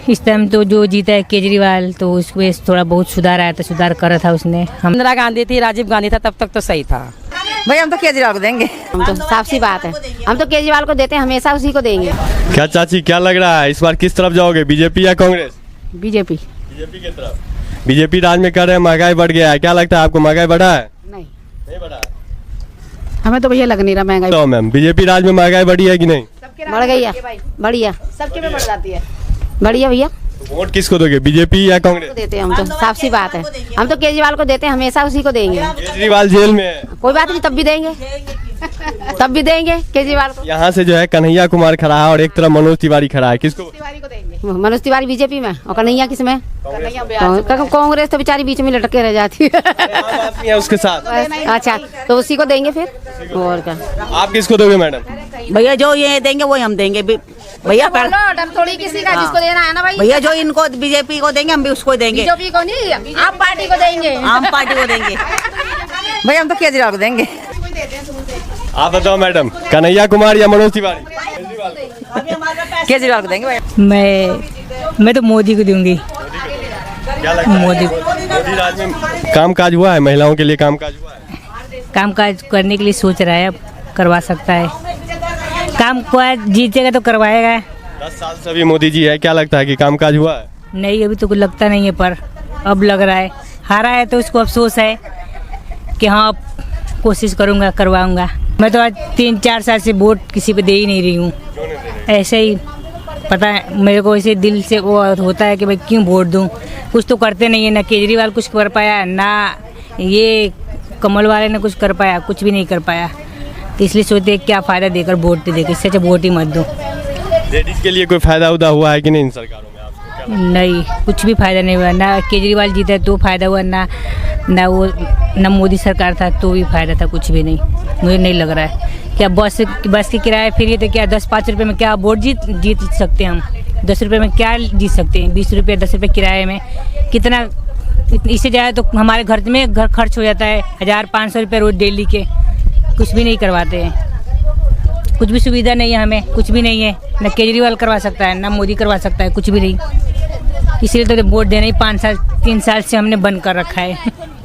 इस टाइम तो जो जीता है केजरीवाल, तो उसमें थोड़ा बहुत सुधार आया था, सुधार करा था उसने। इंदिरा गांधी थी, राजीव गांधी था, तब तक तो सही था। भाई हम तो केजरीवाल को देंगे। हम तो साफ सी बात है, हम तो केजरीवाल को देते हैं, हमेशा उसी को देंगे। क्या चाची, क्या लग रहा है इस बार किस तरफ जाओगे, बीजेपी या कांग्रेस? बीजेपी। बीजेपी की तरफ। बीजेपी राज में कर रहे हैं, महंगाई बढ़ गया है, क्या लगता है आपको, महंगाई बढ़ा है? नहीं बढ़ा। हमें तो भैया लग नहीं रहा महंगाई। तो मैम बीजेपी राज में महंगाई बढ़ी है कि नहीं? बढ़ गई है, बढ़िया, सबके में बढ़ जाती है, बढ़िया भैया। वोट किसको दोगे, बीजेपी या कांग्रेस? देते हैं हम तो साफ सी बात है, हम तो केजरीवाल को देते हैं, हमेशा उसी को देंगे। केजरीवाल जेल में है। कोई बात नहीं, तब भी देंगे, तब भी देंगे केजरीवाल को। यहाँ से जो है कन्हैया कुमार खड़ा है और एक तरफ मनोज तिवारी खड़ा है, किसको? मनोज तिवारी बीजेपी में और कन्हैया किस में? कांग्रेस तो बेचारी बीच में लटके रह जाती है। आम आदमी है उसके साथ। अच्छा, तो उसी को देंगे फिर, और क्या। आप किसको दोगे मैडम? भैया जो ये देंगे वही हम देंगे भैया। थोड़ी किसी का जिसको देना है ना भाई। भैया जो इनको बीजेपी को देंगे हम भी उसको देंगे। बीजेपी को नहीं, आम पार्टी को देंगे। आम पार्टी को देंगे। भैया हम तो केजरीवाल को देंगे। आप बताओ मैडम, कन्हैया कुमार या मनोज तिवारी? केजरीवाल को देंगे भैया। मैं तो मोदी को दूंगी। क्या लगता है मोदी राज में काम काज हुआ है, महिलाओं के लिए काम काज हुआ है? काम काज करने के लिए सोच रहा है, अब करवा सकता है। काम काज जीतेगा तो करवाएगा। 10 साल से अभी मोदी जी है, क्या लगता है कि काम काज हुआ है? नहीं, अभी तो कुछ लगता नहीं है, पर अब लग रहा है। हारा है तो उसको अफसोस है कि हाँ अब कोशिश करूँगा, करवाऊँगा। मैं तो आज 3-4 साल से वोट किसी पे दे ही नहीं रही हूँ, ऐसे ही पता है मेरे को, ऐसे दिल से वो होता है कि भाई क्यों वोट दूँ। कुछ तो करते नहीं है, ना केजरीवाल कुछ कर पाया, ना ये कमल वाले ने कुछ कर पाया, कुछ भी नहीं कर पाया। तो इसलिए सोचते क्या फ़ायदा देकर वोट देकर, इससे अच्छा वोट ही मत दो। लेडीज के लिए कोई फायदा उदा हुआ है कि नहीं इन सरकारों में आपको? नहीं, कुछ भी फायदा नहीं हुआ। ना केजरीवाल जीता तो फायदा हुआ, ना मोदी सरकार था तो भी फायदा था, कुछ भी नहीं। मुझे नहीं लग रहा है क्या बस की किराया फ्री है तो क्या 10-5 रुपये में क्या वोट जीत सकते हैं हम? 10 रुपये में क्या जीत सकते हैं? 20 रुपये 10 रुपये किराए में कितना, इससे ज़्यादा तो हमारे घर में खर्च हो जाता है 1000-500 रुपये रोज डेली के। कुछ भी नहीं करवाते हैं, कुछ भी सुविधा नहीं है हमें, कुछ भी नहीं है। ना केजरीवाल करवा सकता है, ना मोदी करवा सकता है, कुछ भी नहीं। इसलिए तो वोट देना ही 3 साल से हमने बंद कर रखा है।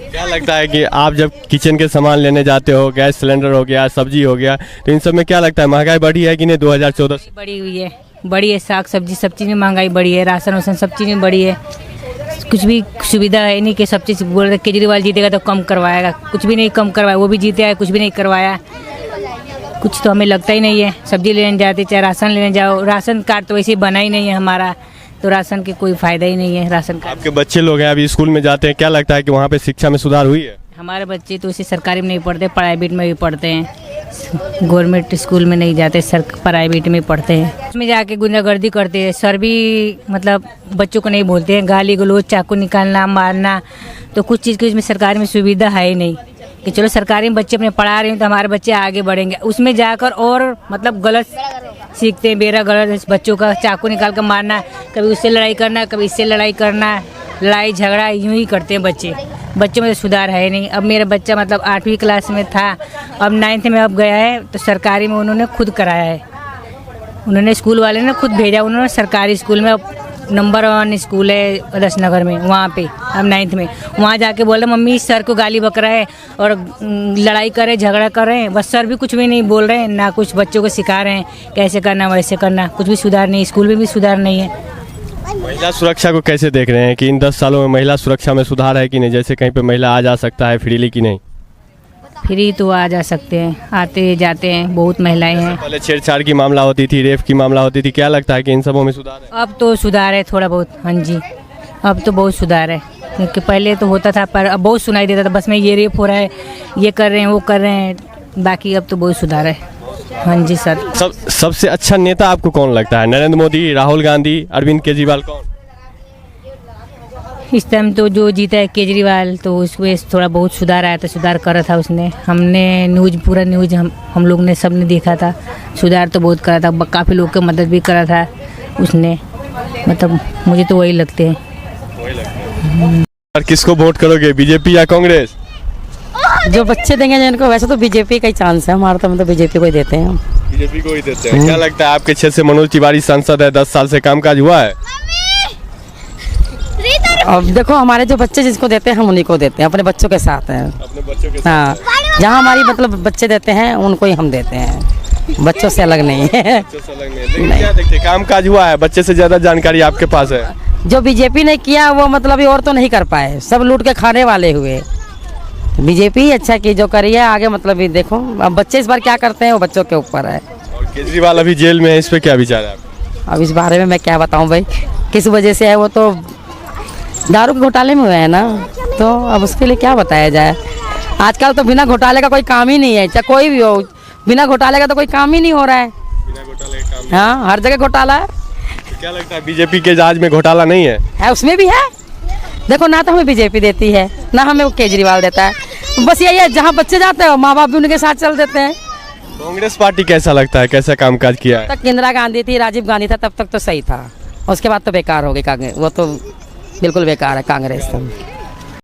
क्या लगता है कि आप जब किचन के सामान लेने जाते हो, गैस सिलेंडर हो गया, सब्जी हो गया, तो इन सब में क्या लगता है महंगाई बढ़ी है कि नहीं 2014 से? बढ़ी हुई है, बढ़ी है। साग सब्जी सब चीज़ में महंगाई बढ़ी है, राशन वासन सब चीज़ में बढ़ी है। कुछ भी सुविधा है नहीं कि सब चीज़ बोल रहे केजरीवाल जीतेगा तो कम करवाएगा, कुछ भी नहीं कम करवाया। वो भी जीते है, कुछ भी नहीं करवाया। कुछ तो हमें लगता ही नहीं है। सब्जी लेने जाते चाहे राशन लेने जाओ, राशन कार्ड तो वैसे ही बना ही नहीं है हमारा, तो राशन के कोई फ़ायदा ही नहीं है राशन कार्ड। आपके बच्चे लोग हैं अभी स्कूल में जाते हैं, क्या लगता है कि वहाँ पे शिक्षा में सुधार हुई है? हमारे बच्चे तो इसी सरकारी में नहीं पढ़ते, प्राइवेट में भी पढ़ते हैं। गवर्नमेंट स्कूल में नहीं जाते, प्राइवेट में पढ़ते हैं। उसमें जाके गुंडागर्दी करते हैं। सर भी मतलब बच्चों को नहीं बोलते हैं, गाली गलौज, चाकू निकालना, मारना। तो कुछ चीज़ की उसमें सरकारी में सुविधा है ही नहीं कि चलो सरकारी में बच्चे अपने पढ़ा रहे हैं तो हमारे बच्चे आगे बढ़ेंगे। उसमें जाकर और मतलब गलत सीखते हैं, बेरा गलत बच्चों का चाकू निकाल कर मारना, कभी उससे लड़ाई करना, कभी इससे लड़ाई करना, लड़ाई झगड़ा यूँ ही करते हैं बच्चे। बच्चों में तो सुधार है नहीं। अब मेरा बच्चा मतलब 8वीं क्लास में था, अब 9th में अब गया है, तो सरकारी में उन्होंने खुद कराया है। उन्होंने स्कूल वाले ने खुद भेजा, उन्होंने सरकारी स्कूल में, नंबर 1 स्कूल है अदर्श नगर में, वहाँ पे अब 9th में वहाँ जाके बोल रहे मम्मी सर को गाली बक रहा है और लड़ाई कर रहे, झगड़ा कर रहे हैं। बस सर भी कुछ भी नहीं बोल रहे हैं, ना कुछ बच्चों को सिखा रहे हैं कैसे करना वैसे करना, कुछ भी सुधार नहीं। स्कूल में भी सुधार नहीं है। महिला सुरक्षा को कैसे देख रहे हैं कि इन 10 सालों में महिला सुरक्षा में सुधार है कि नहीं? जैसे कहीं पे महिला आ जा सकता है फ्रीली कि नहीं? फ्री तो आ जा सकते हैं, आते जाते हैं, बहुत महिलाएं हैं। पहले छेड़छाड़ की मामला होती थी, रेप की मामला होती थी, क्या लगता है कि इन सबों में सुधार है? अब तो सुधार है थोड़ा बहुत, हाँ जी, अब तो बहुत सुधार है। क्योंकि पहले तो होता था पर अब बहुत सुनाई देता था, बस में ये रेप हो रहा है, ये कर रहे हैं, वो कर रहे हैं। बाकी अब तो बहुत सुधार है, हाँ जी सर। सबसे अच्छा नेता आपको कौन लगता है? नरेंद्र मोदी, राहुल गांधी, अरविंद केजरीवाल, कौन? इस टाइम तो जो जीता है केजरीवाल, तो उसमें थोड़ा बहुत सुधार आया था, सुधार करा था उसने। हमने पूरा न्यूज़ हम लोग ने सबने देखा था, सुधार तो बहुत करा था, काफ़ी लोग की मदद भी करा था उसने। मतलब मुझे तो वही लगते हैं। और किसको वोट करोगे, बीजेपी या कांग्रेस? जो बच्चे देंगे जिनको, वैसे तो बीजेपी का ही चांस है हमारा, तो हम तो बीजेपी को ही देते हैं। बीजेपी को ही देते हैं। क्या लगता है आपके क्षेत्र से मनोज तिवारी सांसद है, 10 साल से कामकाज हुआ है? अब देखो हमारे जो बच्चे जिसको देते हैं हम उन्हीं को देते हैं, अपने बच्चों के साथ हैं। अपने बच्चों के हाँ, जहाँ हमारी मतलब बच्चे देते हैं उनको ही हम देते हैं, बच्चों से अलग नहीं है। बच्चों से अलग नहीं। लेकिन क्या देखते हैं, काम काज हुआ है, बच्चे से ज्यादा जानकारी आपके पास है। जो बीजेपी ने किया वो मतलब अभी और तो नहीं कर पाए, सब लूट के खाने वाले हुए। बीजेपी ही अच्छा की जो करी है, आगे मतलब ये देखो अब बच्चे इस बार क्या करते हैं वो बच्चों के ऊपर है। और केजरीवाल अभी जेल में है, इस पे क्या विचार है आपका? अब इस बारे में मैं क्या बताऊं भाई, किस वजह से है, वो तो दारू के घोटाले में हुए हैं ना, तो अब उसके लिए क्या बताया जाए। आजकल तो बिना घोटाले का कोई काम ही नहीं है, चाहे कोई भी हो, बिना घोटाले का तो कोई काम ही नहीं हो रहा है। बिना घोटाले का काम हाँ, हर जगह घोटाला है। तो क्या लगता है बीजेपी के राज में घोटाला नहीं है? उसमें भी है। देखो ना तो हमें बीजेपी देती है ना हमें वो केजरीवाल देता है, बस यही है जहाँ बच्चे जाते हैं माँ बाप भी उनके साथ चल देते हैं। कांग्रेस पार्टी कैसा लगता है, कैसा कामकाज किया है? तक इंदिरा गांधी थी, राजीव गांधी था, तब तक तो सही था, उसके बाद तो बेकार हो गई कांग्रेस, वो तो बिल्कुल बेकार है कांग्रेस तो।